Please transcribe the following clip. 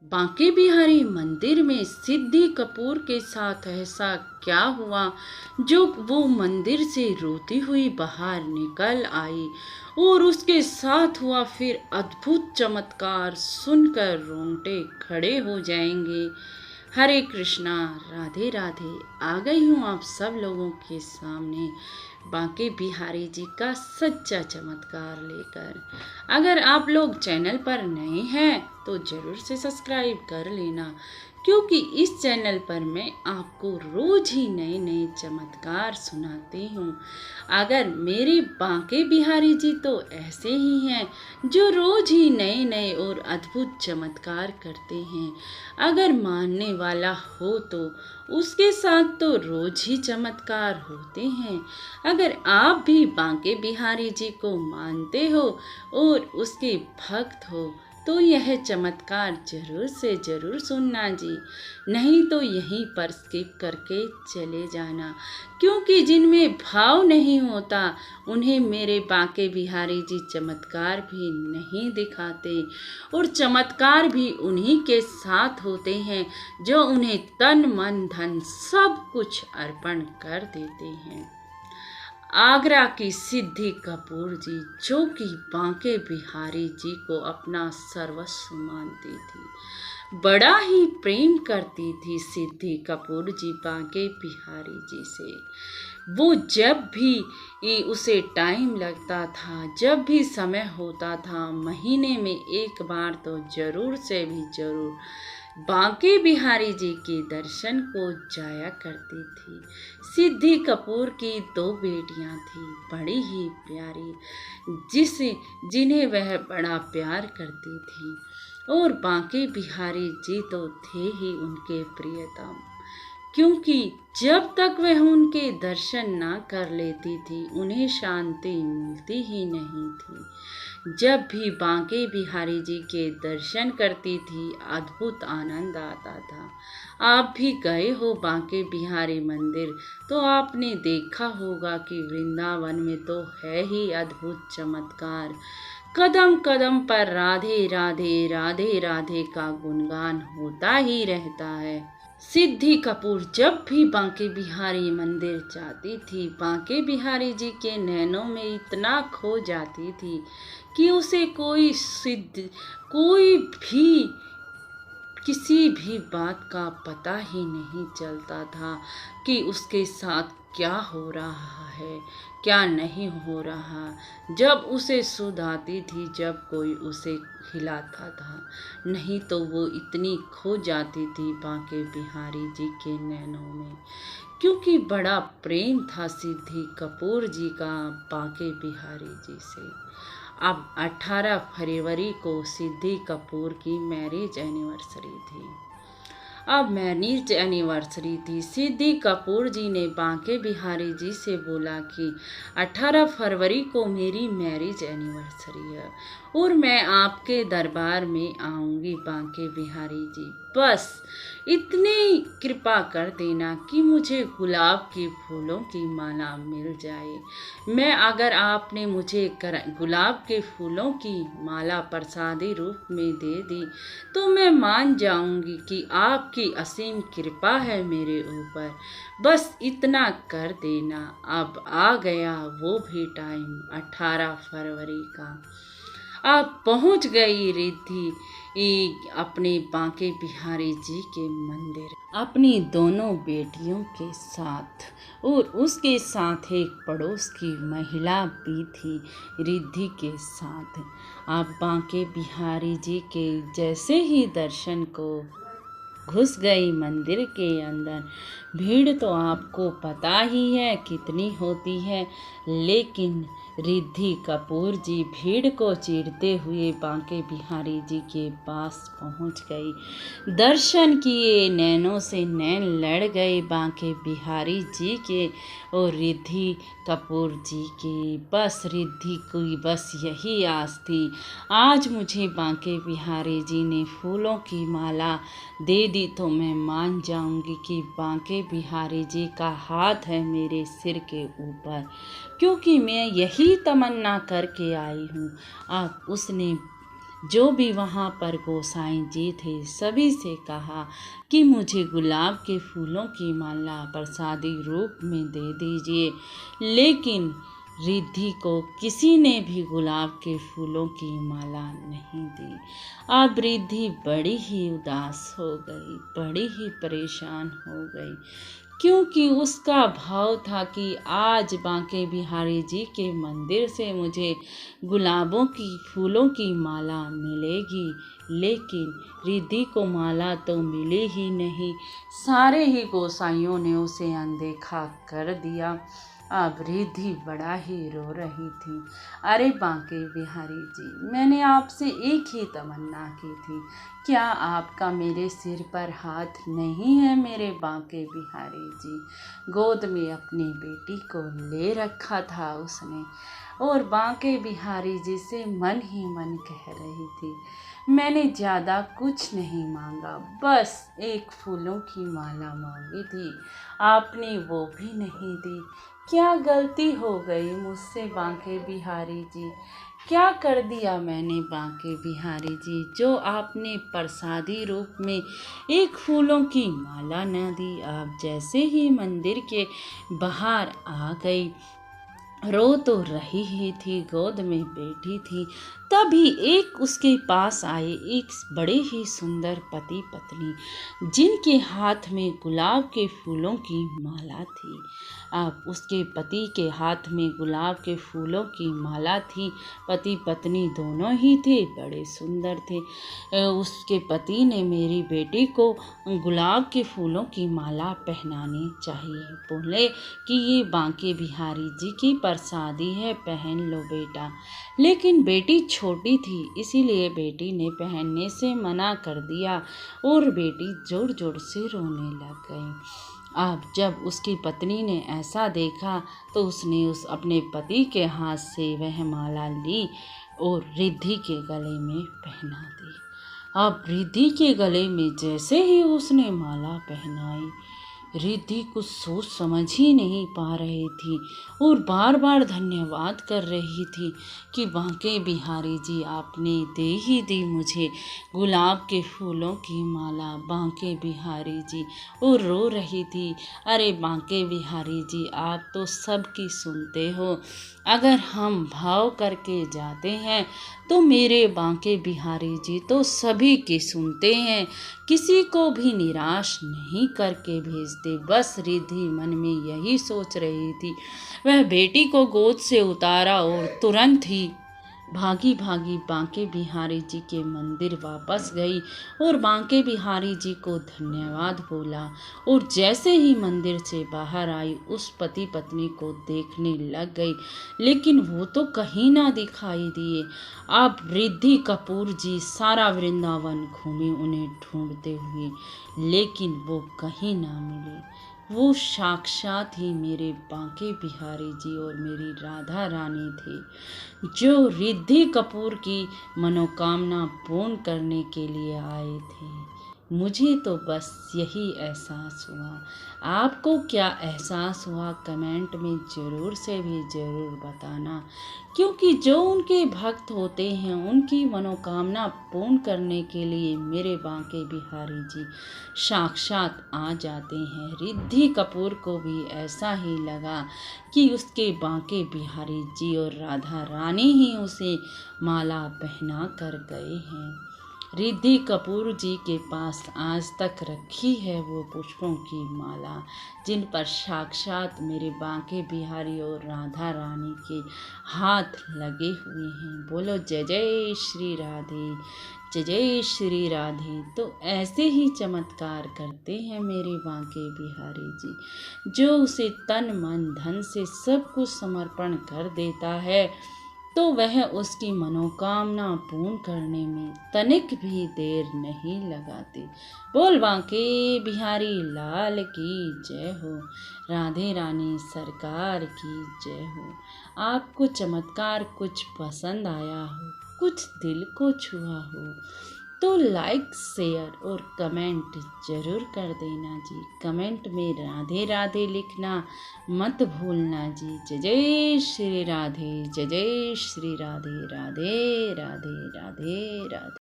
बांके बिहारी मंदिर में सिद्धि कपूर के साथ ऐसा क्या हुआ जो वो मंदिर से रोती हुई बाहर निकल आई और उसके साथ हुआ फिर अद्भुत चमत्कार सुनकर रोंगटे खड़े हो जाएंगे। हरे कृष्णा, राधे राधे। आ गई हूँ आप सब लोगों के सामने बांके बिहारी जी का सच्चा चमत्कार लेकर। अगर आप लोग चैनल पर नए हैं तो ज़रूर से सब्सक्राइब कर लेना, क्योंकि इस चैनल पर मैं आपको रोज ही नए नए चमत्कार सुनाती हूँ। अगर मेरे बांके बिहारी जी तो ऐसे ही हैं जो रोज ही नए नए और अद्भुत चमत्कार करते हैं। अगर मानने वाला हो तो उसके साथ तो रोज ही चमत्कार होते हैं। अगर आप भी बांके बिहारी जी को मानते हो और उसके भक्त हो तो यह चमत्कार जरूर से जरूर सुनना जी, नहीं तो यहीं पर स्किप करके चले जाना, क्योंकि जिनमें भाव नहीं होता उन्हें मेरे बांके बिहारी जी चमत्कार भी नहीं दिखाते, और चमत्कार भी उन्हीं के साथ होते हैं जो उन्हें तन मन धन सब कुछ अर्पण कर देते हैं। आगरा की सिद्धि कपूर जी, जो कि बांके बिहारी जी को अपना सर्वस्व मानती थी, बड़ा ही प्रेम करती थी सिद्धि कपूर जी बांके बिहारी जी से। वो जब भी उसे टाइम लगता था, जब भी समय होता था, महीने में एक बार तो जरूर से भी जरूर बांके बिहारी जी के दर्शन को जाया करती थी। सिद्धि कपूर की दो बेटियां थी, बड़ी ही प्यारी, जिन्हें वह बड़ा प्यार करती थी, और बांके बिहारी जी तो थे ही उनके प्रियतम, क्योंकि जब तक वह उनके दर्शन ना कर लेती थी उन्हें शांति मिलती ही नहीं थी। जब भी बांके बिहारी जी के दर्शन करती थी अद्भुत आनंद आता था। आप भी गए हो बांके बिहारी मंदिर तो आपने देखा होगा कि वृंदावन में तो है ही अद्भुत चमत्कार। कदम कदम पर राधे राधे राधे राधे का गुणगान होता ही रहता है। सिद्धि कपूर जब भी बांके बिहारी मंदिर जाती थी, बांके बिहारी जी के नैनों में इतना खो जाती थी कि उसे कोई भी किसी भी बात का पता ही नहीं चलता था कि उसके साथ क्या हो रहा है, क्या नहीं हो रहा। जब उसे सुध आती थी, जब कोई उसे खिलाता था, नहीं तो वो इतनी खो जाती थी बांके बिहारी जी के नैनों में, क्योंकि बड़ा प्रेम था सिद्धि कपूर जी का बांके बिहारी जी से। अब 18 फरवरी को सिद्धि कपूर की मैरिज एनिवर्सरी थी। अब मैरिज एनिवर्सरी थी। सिद्धि कपूर जी ने बांके बिहारी जी से बोला कि 18 फरवरी को मेरी मैरिज एनिवर्सरी है और मैं आपके दरबार में आऊँगी बांके बिहारी जी, बस इतनी कृपा कर देना कि मुझे गुलाब के फूलों की माला मिल जाए। मैं अगर आपने मुझे गुलाब के फूलों की माला प्रसादी रूप में दे दी तो मैं मान जाऊंगी कि आपकी असीम कृपा है मेरे ऊपर, बस इतना कर देना। अब आ गया वो भी टाइम 18 फरवरी का। अब पहुंच गई रिद्धि अपने बांके बिहारी जी के मंदिर अपनी दोनों बेटियों के साथ, और उसके साथ एक पड़ोस की महिला भी थी रिद्धि के साथ। आप बांके बिहारी जी के जैसे ही दर्शन को घुस गई मंदिर के अंदर, भीड़ तो आपको पता ही है कितनी होती है, लेकिन रिद्धि कपूर जी भीड़ को चीरते हुए बांके बिहारी जी के पास पहुंच गई। दर्शन किए, नैनों से नैन लड़ गए बांके बिहारी जी के और रिद्धि कपूर जी के। बस रिद्धि की बस यही आस थी, आज मुझे बांके बिहारी जी ने फूलों की माला दे दी तो मैं मान जाऊंगी कि बांके बिहारी जी का हाथ है मेरे सिर के ऊपर, क्योंकि मैं यही तमन्ना करके आई हूँ। अब उसने जो भी वहाँ पर गोसाई जी थे सभी से कहा कि मुझे गुलाब के फूलों की माला प्रसादी रूप में दे दीजिए, लेकिन रिद्धि को किसी ने भी गुलाब के फूलों की माला नहीं दी। अब रिद्धि बड़ी ही उदास हो गई, बड़ी ही परेशान हो गई, क्योंकि उसका भाव था कि आज बांके बिहारी जी के मंदिर से मुझे गुलाबों की फूलों की माला मिलेगी, लेकिन रिद्धि को माला तो मिली ही नहीं। सारे ही गोसाइयों ने उसे अनदेखा कर दिया। अब रिद्धि बड़ा ही रो रही थी। अरे बांके बिहारी जी, मैंने आपसे एक ही तमन्ना की थी, क्या आपका मेरे सिर पर हाथ नहीं है? मेरे बांके बिहारी जी, गोद में अपनी बेटी को ले रखा था उसने, और बांके बिहारी जी से मन ही मन कह रही थी, मैंने ज़्यादा कुछ नहीं मांगा, बस एक फूलों की माला मांगी थी, आपने वो भी नहीं दी। क्या गलती हो गई मुझसे बांके बिहारी जी? क्या कर दिया मैंने बांके बिहारी जी, जो आपने प्रसादी रूप में एक फूलों की माला न दी? आप जैसे ही मंदिर के बाहर आ गई, रो तो रही ही थी, गोद में बैठी थी, तभी एक उसके पास आए एक बड़े ही सुंदर पति पत्नी, जिनके हाथ में गुलाब के फूलों की माला थी। अब उसके पति के हाथ में गुलाब के फूलों की माला थी। पति पत्नी दोनों ही थे, बड़े सुंदर थे। उसके पति ने मेरी बेटी को गुलाब के फूलों की माला पहनानी चाहिए, बोले कि ये बांके बिहारी जी की प्रसादी है, पहन लो बेटा। लेकिन बेटी छोटी थी, इसीलिए बेटी ने पहनने से मना कर दिया और बेटी जोर जोर से रोने लग गई। अब जब उसकी पत्नी ने ऐसा देखा तो उसने उस अपने पति के हाथ से वह माला ली और रिद्धि के गले में पहना दी। अब रिद्धि के गले में जैसे ही उसने माला पहनाई, रिद्धि कुछ सोच समझ ही नहीं पा रही थी और बार बार धन्यवाद कर रही थी कि बांके बिहारी जी, आपने दे ही दी मुझे गुलाब के फूलों की माला, बांके बिहारी जी। और रो रही थी, अरे बांके बिहारी जी, आप तो सबकी सुनते हो, अगर हम भाव करके जाते हैं तो मेरे बांके बिहारी जी तो सभी की सुनते हैं, किसी को भी निराश नहीं करके भेजते। बस रिद्धि मन में यही सोच रही थी। वह बेटी को गोद से उतारा और तुरंत ही भागी भागी बांके बिहारी जी के मंदिर वापस गई और बांके बिहारी जी को धन्यवाद बोला। और जैसे ही मंदिर से बाहर आई, उस पति पत्नी को देखने लग गई, लेकिन वो तो कहीं ना दिखाई दिए। अब रिद्धि कपूर जी सारा वृंदावन घूमे उन्हें ढूंढते हुए, लेकिन वो कहीं ना मिले। वो साक्षात ही मेरे बांके बिहारी जी और मेरी राधा रानी थे, जो रिद्धि कपूर की मनोकामना पूर्ण करने के लिए आए थे। मुझे तो बस यही एहसास हुआ। आपको क्या एहसास हुआ, कमेंट में ज़रूर से भी ज़रूर बताना, क्योंकि जो उनके भक्त होते हैं उनकी मनोकामना पूर्ण करने के लिए मेरे बांके बिहारी जी साक्षात आ जाते हैं। रिद्धि कपूर को भी ऐसा ही लगा कि उसके बांके बिहारी जी और राधा रानी ही उसे माला पहना कर गए हैं। रिद्धि कपूर जी के पास आज तक रखी है वो पुष्पों की माला, जिन पर साक्षात मेरे बांके बिहारी और राधा रानी के हाथ लगे हुए हैं। बोलो जय जय श्री राधे, जय जय श्री राधे। तो ऐसे ही चमत्कार करते हैं मेरे बांके बिहारी जी, जो उसे तन मन धन से सब कुछ समर्पण कर देता है तो वह उसकी मनोकामना पूर्ण करने में तनिक भी देर नहीं लगाती। बोल बांके बिहारी लाल की जय हो, राधे रानी सरकार की जय हो। आपको चमत्कार कुछ पसंद आया हो, कुछ दिल को छुआ हो, तो लाइक शेयर और कमेंट ज़रूर कर देना जी। कमेंट में राधे राधे लिखना मत भूलना जी। जय जय श्री राधे, जय जय श्री राधे, राधे राधे राधे राधे।